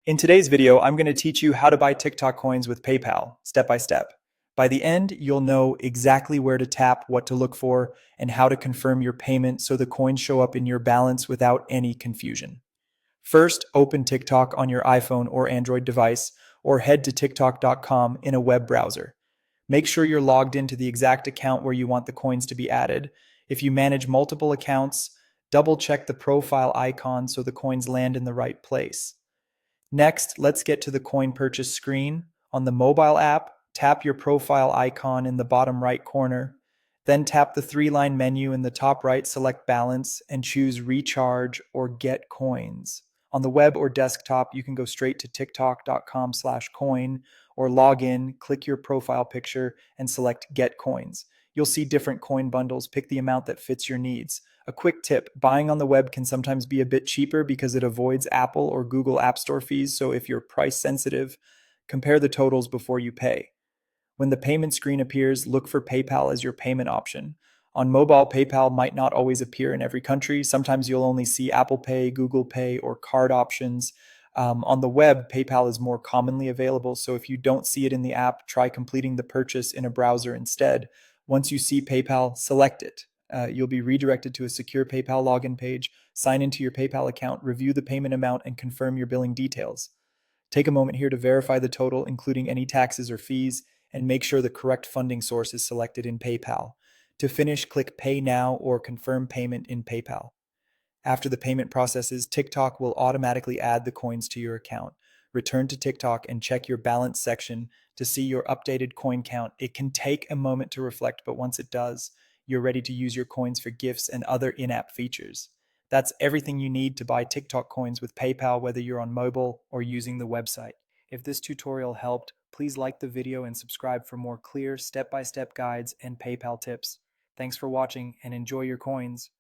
In today's video, I'm going to teach you how to buy TikTok coins with PayPal, step by step. By the end, you'll know exactly where to tap, what to look for, and how to confirm your payment so the coins show up in your balance without any confusion. First, open TikTok on your iPhone or Android device, or head to TikTok.com in a web browser. Make sure you're logged into the exact account where you want the coins to be added. If you manage multiple accounts, double check the profile icon so the coins land in the right place. Next, let's get to the coin purchase screen. On the mobile app, tap your profile icon in the bottom right corner. Then tap the three-line menu in the top right, select Balance, and choose Recharge or Get Coins. On the web or desktop, you can go straight to tiktok.com/coin or log in, click your profile picture, and select Get Coins. You'll see different coin bundles. Pick the amount that fits your needs. A quick tip: buying on the web can sometimes be a bit cheaper because it avoids Apple or Google App Store fees. So if you're price sensitive, compare the totals before you pay. When the payment screen appears, look for PayPal as your payment option. On mobile, PayPal might not always appear in every country. Sometimes you'll only see Apple Pay, Google Pay, or card options. On the web, PayPal is more commonly available. So if you don't see it in the app, try completing the purchase in a browser instead. Once you see PayPal, select it. You'll be redirected to a secure PayPal login page. Sign into your PayPal account, review the payment amount, and confirm your billing details. Take a moment here to verify the total, including any taxes or fees, and make sure the correct funding source is selected in PayPal. To finish, click Pay Now or Confirm Payment in PayPal. After the payment processes, TikTok will automatically add the coins to your account. Return to TikTok and check your balance section to see your updated coin count. It can take a moment to reflect, but once it does, you're ready to use your coins for gifts and other in app features. That's everything you need to buy TikTok coins with PayPal, whether you're on mobile or using the website. If this tutorial helped, please like the video and subscribe for more clear step by step guides and PayPal tips. Thanks for watching and enjoy your coins.